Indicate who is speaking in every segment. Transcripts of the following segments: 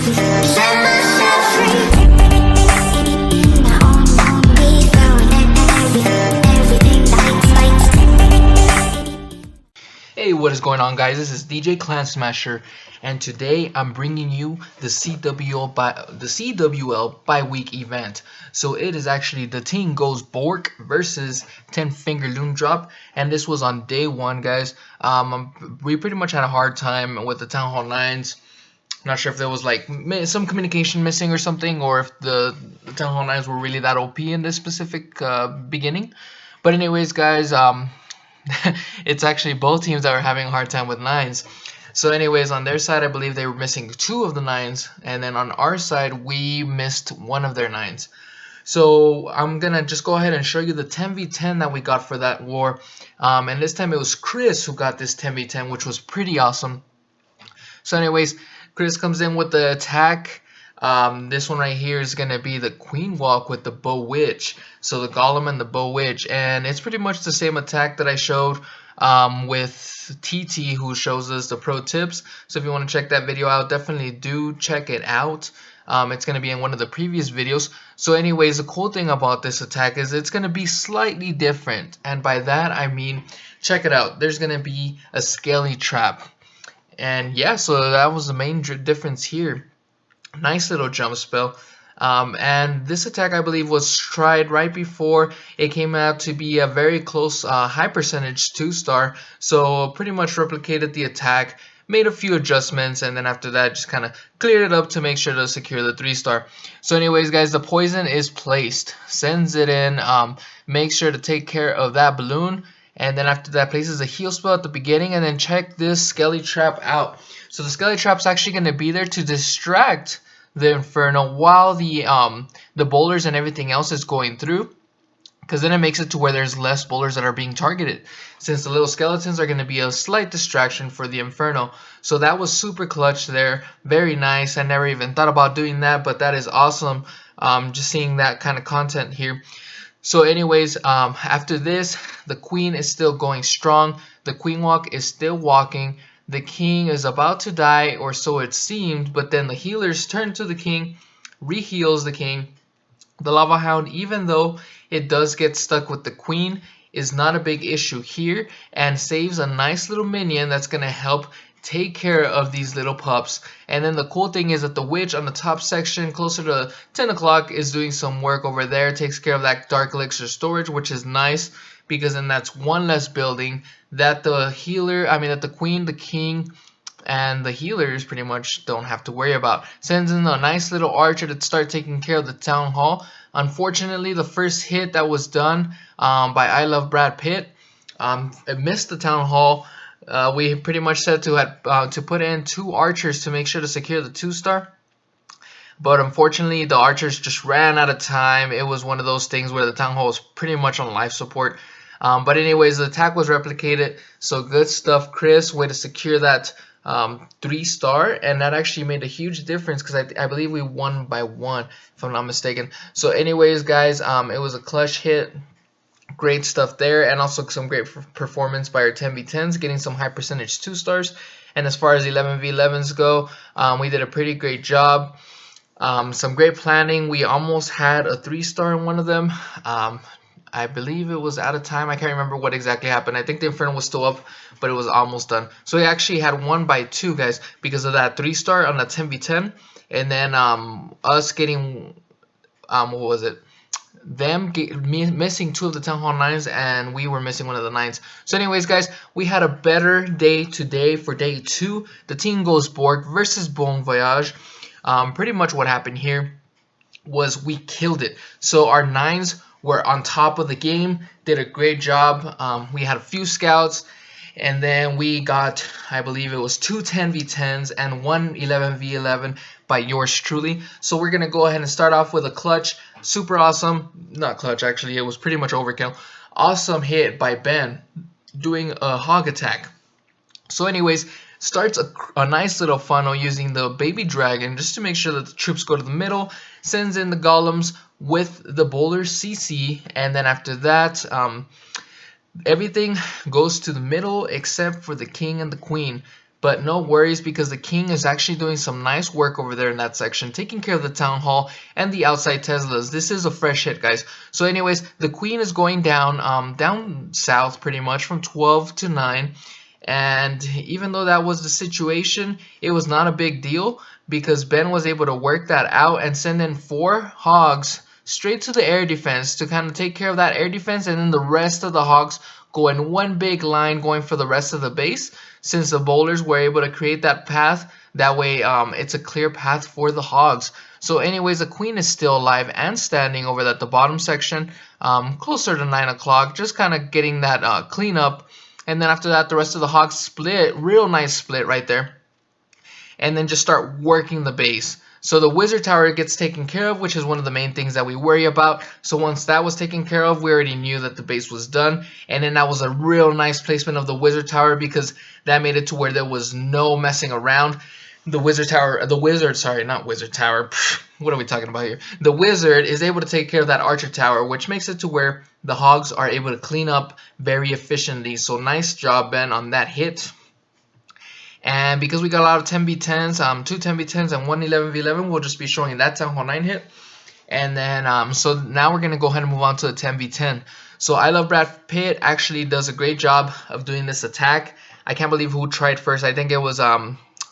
Speaker 1: Set myself free. We found everything lights.
Speaker 2: Hey, what is going on, guys? This is DJ Clan Smasher, and today I'm bringing you the CwL bi-week event. So it is actually DaTingGoesBork versus 10 Finger Loom Drop, and this was on day one, guys. We pretty much had a hard time with the Town Hall 9s. Not sure if there was like some communication missing or something, or if the Town Hall 9s were really that OP in this specific beginning. But anyways, guys, it's actually both teams that were having a hard time with 9s. So anyways, on their side, I believe they were missing 2 of the 9s, and then on our side, we missed 1 of their 9s. So I'm gonna just go ahead and show you the 10v10 that we got for that war, and this time it was Chris who got this 10v10, which was pretty awesome. So anyways, Chris comes in with the attack. This one right here is going to be the Queen Walk with the Bow Witch. So the Golem and the Bow Witch. And it's pretty much the same attack that I showed with TT, who shows us the pro tips. So if you want to check that video out, definitely do check it out. It's going to be in one of the previous videos. So anyways, the cool thing about this attack is it's going to be slightly different. And by that I mean, check it out. There's going to be a scaly trap. And yeah, so that was the main difference here. Nice little jump spell. And this attack, I believe, was tried right before it came out to be a very close high percentage 2-star. So pretty much replicated the attack, made a few adjustments, and then after that just kind of cleared it up to make sure to secure the 3-star. So anyways, guys, the poison is placed. Sends it in. Make sure to take care of that balloon. And then after that, places a heal spell at the beginning, and then check this Skelly Trap out. So the Skelly Trap's actually going to be there to distract the Inferno while the boulders and everything else is going through, because then it makes it to where there's less boulders that are being targeted, since the little skeletons are going to be a slight distraction for the Inferno. So that was super clutch there. Very nice. I never even thought about doing that, but that is awesome. Just seeing that kind of content here. So anyways, after this, the Queen is still going strong. The Queen Walk is still walking. The King is about to die, or so it seemed, but then the healers turn to the King, re-heals the King. The Lava Hound, even though it does get stuck with the Queen, is not a big issue here, and saves a nice little minion that's going to help take care of these little pups. And then the cool thing is that the witch on the top section closer to 10 o'clock is doing some work over there, takes care of that dark elixir storage, which is nice, because then that's one less building that the healer, that the Queen, the King, and the healers pretty much don't have to worry about. Sends in a nice little archer to start taking care of the Town Hall. Unfortunately, the first hit that was done by I Love Brad Pitt, it missed the Town Hall. We pretty much said to put in 2 archers to make sure to secure the 2-star. But unfortunately, the archers just ran out of time. It was one of those things where the Town Hall was pretty much on life support. But anyways, the attack was replicated. So good stuff, Chris. Way to secure that 3-star. And that actually made a huge difference, because I believe we won by 1, if I'm not mistaken. So anyways, guys, it was a clutch hit. Great stuff there, and also some great performance by our 10v10s, getting some high percentage 2-stars. And as far as 11v11s go, we did a pretty great job. Some great planning. We almost had a 3-star in one of them. I believe it was out of time. I can't remember what exactly happened. I think the Inferno was still up, but it was almost done. So we actually had 1 by 2, guys, because of that 3-star on the 10v10, and then us getting what was it? Them missing 2 of the Town Hall 9s, and we were missing 1 of the 9s. So anyways, guys, we had a better day today for day 2. DaTingGoesBork versus Bon Voyage. Pretty much what happened here was we killed it. So our 9s were on top of the game, did a great job. We had a few scouts, and then we got, I believe it was 2 10v10s and 1 11v11 by yours truly. So we're going to go ahead and start off with a clutch. Super awesome. Not clutch, actually. It was pretty much overkill. Awesome hit by Ben doing a hog attack. So anyways, starts a nice little funnel using the baby dragon just to make sure that the troops go to the middle. Sends in the golems with the boulder CC. And then after that, everything goes to the middle except for the King and the Queen. but no worries because the king is actually doing some nice work over there in that section, taking care of the town hall and the outside Teslas. This is a fresh hit, guys. So anyways, the queen is going down down south pretty much from 12 to 9. And even though that was the situation, it was not a big deal because Ben was able to work that out and send in 4 hogs straight to the air defense to kind of take care of that air defense, and then the rest of the hogs go in one big line going for the rest of the base, since the bowlers were able to create that path. That way it's a clear path for the hogs. So anyways, the queen is still alive and standing over at the bottom section, closer to 9 o'clock, just kind of getting that cleanup. And then after that, the rest of the hogs split, real nice split right there. And then just start working the base. So the wizard tower gets taken care of, which is one of the main things that we worry about. So once that was taken care of, we already knew that the base was done. And then that was a real nice placement of the wizard tower because that made it to where there was no messing around. The wizard tower, not wizard tower. What are we talking about here? The wizard is able to take care of that archer tower, which makes it to where the hogs are able to clean up very efficiently. So nice job, Ben, on that hit. And because we got a lot of 10v10s, 2 10v10s and 1 11v11, we'll just be showing that Town Hall 9 hit. And then, so now we're going to go ahead and move on to the 10v10. So I Love Brad Pitt actually does a great job of doing this attack. I can't believe who tried first. I think it was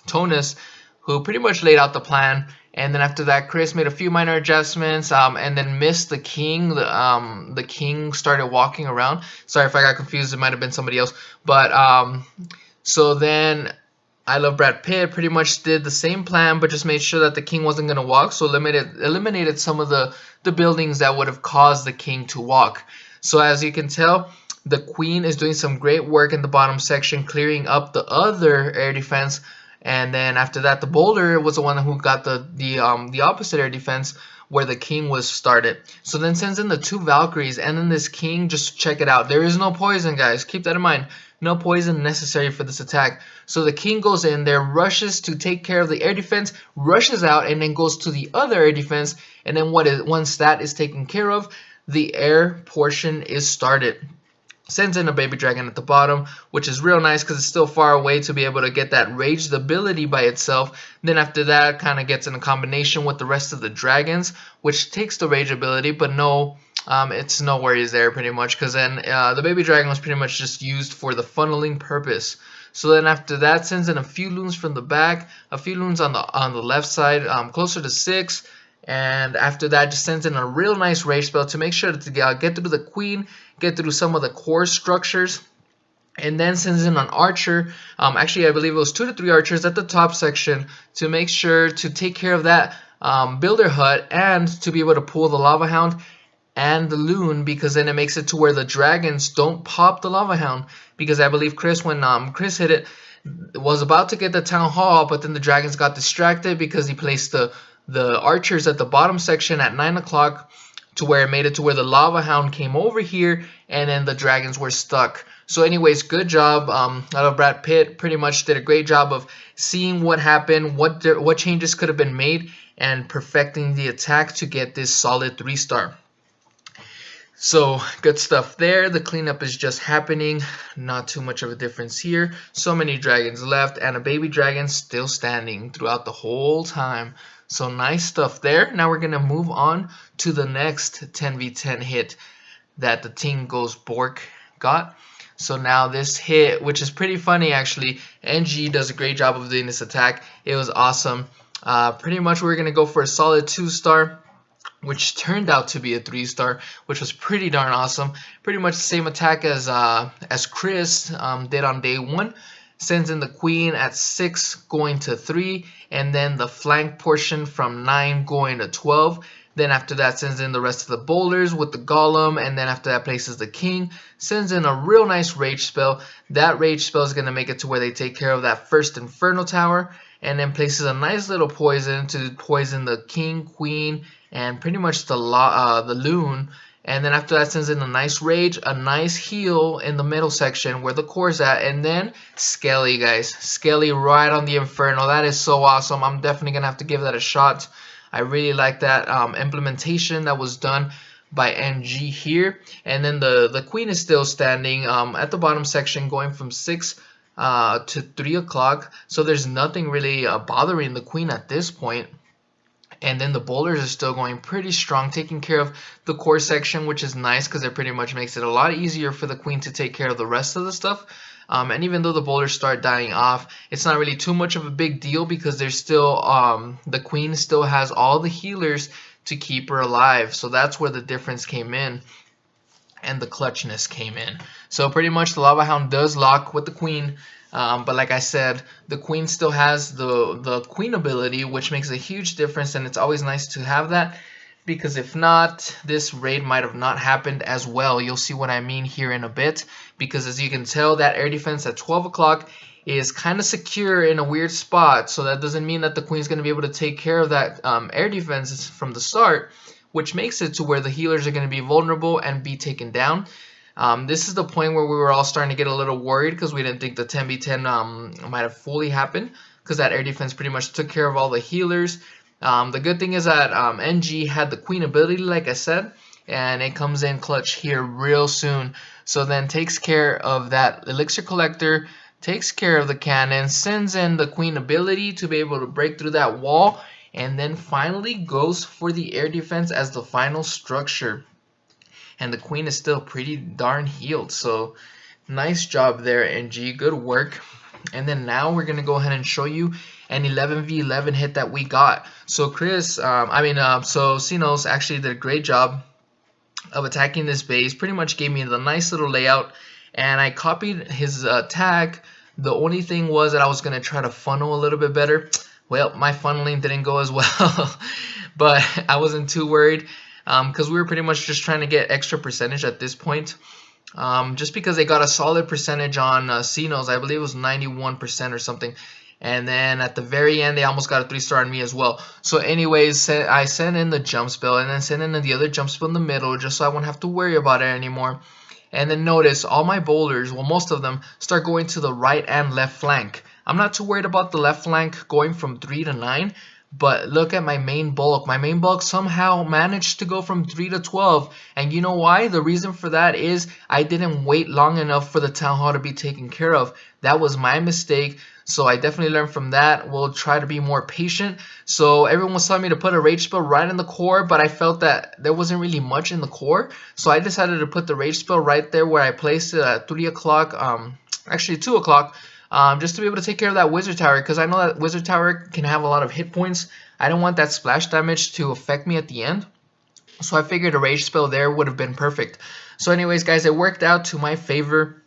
Speaker 2: Tonus, who pretty much laid out the plan. And then after that, Chris made a few minor adjustments and then missed the king. The king started walking around. Sorry if I got confused. It might have been somebody else. But so then I Love Brad Pitt pretty much did the same plan, but just made sure that the king wasn't going to walk. So eliminated some of the buildings that would have caused the king to walk. So as you can tell, the queen is doing some great work in the bottom section, clearing up the other air defense. And then after that, the bowler was the one who got the opposite air defense where the king was started. So then sends in the 2 Valkyries, and then this king, just check it out. There is no poison, guys. Keep that in mind. No poison necessary for this attack. So the king goes in there, rushes to take care of the air defense, rushes out, and then goes to the other air defense. And then once that is taken care of, the air portion is started. Sends in a baby dragon at the bottom, which is real nice because it's still far away to be able to get that raged ability by itself. Then after that, kind of gets in a combination with the rest of the dragons, which takes the rage ability, but no, it's no worries there pretty much, because then the baby dragon was pretty much just used for the funneling purpose. So then after that, sends in a few loons from the back, a few loons on the left side, closer to 6. And after that, just sends in a real nice rage spell to make sure to get through the queen, get through some of the core structures, and then sends in an archer. Actually, I believe it was 2 to 3 archers at the top section to make sure to take care of that builder hut and to be able to pull the lava hound and the loon, because then it makes it to where the dragons don't pop the lava hound. Because I believe Chris, when Chris hit it, was about to get the town hall, but then the dragons got distracted because he placed the archers at the bottom section at 9 o'clock, to where it made it to where the lava hound came over here, and then the dragons were stuck. So anyways, good job. I Love Brad Pitt pretty much did a great job of seeing what happened, what changes could have been made, and perfecting the attack to get this solid 3-star. So good stuff there. The cleanup is just happening. Not too much of a difference here. So many dragons left and a baby dragon still standing throughout the whole time. So nice stuff there. Now we're going to move on to the next 10v10 hit that the DaTingGoesBork got. So now this hit, which is pretty funny actually, NG does a great job of doing this attack. It was awesome. Pretty much we're going to go for a solid 2-star. Which turned out to be a 3-star, which was pretty darn awesome. Pretty much the same attack as Chris did on day 1. Sends in the queen at 6 going to 3, and then the flank portion from 9 going to 12. Then after that sends in the rest of the bowlers with the golem, and then after that places the king. Sends in a real nice rage spell. That rage spell is going to make it to where they take care of that first inferno tower, and then places a nice little poison to poison the king, queen, and pretty much the loon. And then after that sends in a nice rage, a nice heal in the middle section where the core's at, and then Skelly, guys. Skelly right on the inferno. That is so awesome. I'm definitely gonna have to give that a shot. I really like that implementation that was done by NG here. And then the queen is still standing at the bottom section, going from 6 to 3 o'clock, so there's nothing really bothering the queen at this point. And then the boulders are still going pretty strong, taking care of the core section, which is nice because it pretty much makes it a lot easier for the queen to take care of the rest of the stuff. And even though the boulders start dying off, it's not really too much of a big deal because there's still the queen still has all the healers to keep her alive. So that's where the difference came in and the clutchness came in. So pretty much the Lava Hound does lock with the queen. But like I said, the queen still has the queen ability, which makes a huge difference, and it's always nice to have that, because if not, this raid might have not happened as well. You'll see what I mean here in a bit, because as you can tell, that air defense at 12 o'clock is kind of secure in a weird spot, so that doesn't mean that the queen's going to be able to take care of that air defense from the start, which makes it to where the healers are going to be vulnerable and be taken down. This is the point where we were all starting to get a little worried because we didn't think the 10v10 might have fully happened, because that air defense pretty much took care of all the healers. The good thing is that NG had the queen ability, like I said, and it comes in clutch here real soon. So then takes care of that elixir collector, takes care of the cannon, sends in the queen ability to be able to break through that wall, and then finally goes for the air defense as the final structure. And the queen is still pretty darn healed, so nice job there, NG, good work. And then now we're gonna go ahead and show you an 11v11 hit that we got. So Chris, so Sinos actually did a great job of attacking this base, pretty much gave me the nice little layout, and I copied his attack. The only thing was that I was gonna try to funnel a little bit better. Well, my funneling didn't go as well, but I wasn't too worried. Because we were pretty much just trying to get extra percentage at this point. Just because they got a solid percentage on Sinos, I believe it was 91% or something. And then at the very end, they almost got a 3-star on me as well. So anyways, I sent in the jump spell and then sent in the other jump spell in the middle, just so I wouldn't have to worry about it anymore. And then notice all my bowlers, well, most of them, start going to the right and left flank. I'm not too worried about the left flank going from 3 to 9. But look at my main bulk. My main bulk somehow managed to go from 3 to 12. And you know why? The reason for that is I didn't wait long enough for the town hall to be taken care of. That was my mistake. So I definitely learned from that. We'll try to be more patient. So everyone was telling me to put a rage spell right in the core, but I felt that there wasn't really much in the core. So I decided to put the rage spell right there where I placed it at 3 o'clock, actually 2 o'clock. Just to be able to take care of that wizard tower, because I know that wizard tower can have a lot of hit points. I don't want that splash damage to affect me at the end, so I figured a rage spell there would have been perfect. So anyways, guys, it worked out to my favor.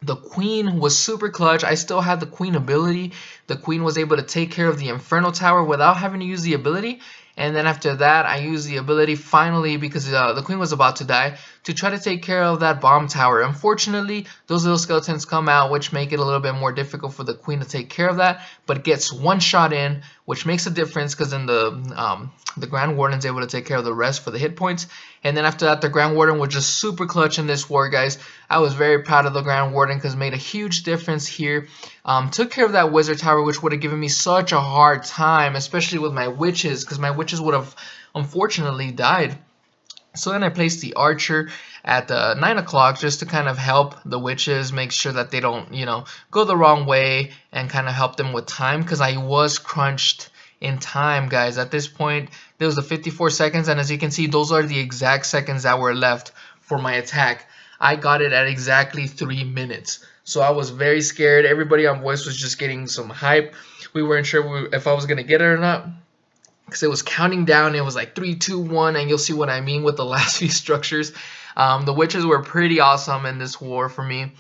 Speaker 2: The queen was super clutch. I still had the queen ability. The queen was able to take care of the inferno tower without having to use the ability. And then after that, I used the ability finally, because the queen was about to die, to try to take care of that bomb tower. Unfortunately, those little skeletons come out, which make it a little bit more difficult for the queen to take care of that. But it gets one shot in, which makes a difference, because then the Grand Warden's able to take care of the rest for the hit points. And then after that, the Grand Warden was just super clutch in this war, guys. I was very proud of the Grand Warden because it made a huge difference here. Took care of that wizard tower, which would have given me such a hard time, especially with my witches, because my witches would have unfortunately died. So then I placed the archer at 9 o'clock just to kind of help the witches, make sure that they don't, go the wrong way, and kind of help them with time, because I was crunched in time, guys. At this point, there was the 54 seconds, and as you can see, those are the exact seconds that were left for my attack. I got it at exactly 3 minutes. So I was very scared. Everybody on voice was just getting some hype. We weren't sure if I was going to get it or not, because it was counting down. It was like 3, 2, 1, and you'll see what I mean with the last few structures. The witches were pretty awesome in this war for me.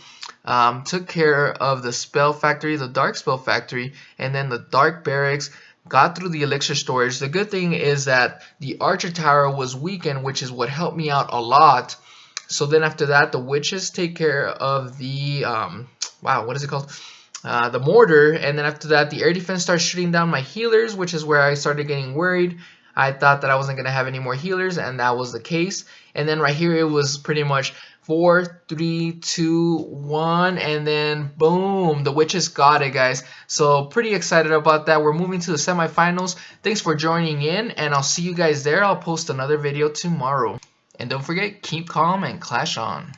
Speaker 2: Took care of the spell factory, the dark spell factory, and then the dark barracks. Got through the elixir storage. The good thing is that the archer tower was weakened, which is what helped me out a lot. So then after that, the witches take care of the what is it called? The mortar. And then after that, the air defense starts shooting down my healers, which is where I started getting worried. I thought that I wasn't going to have any more healers, and that was the case. And then right here, it was pretty much 4, 3, 2, 1, and then boom, the witches got it, guys. So pretty excited about that. We're moving to the semifinals. Thanks for joining in, and I'll see you guys there. I'll post another video tomorrow. And don't forget, keep calm and clash on.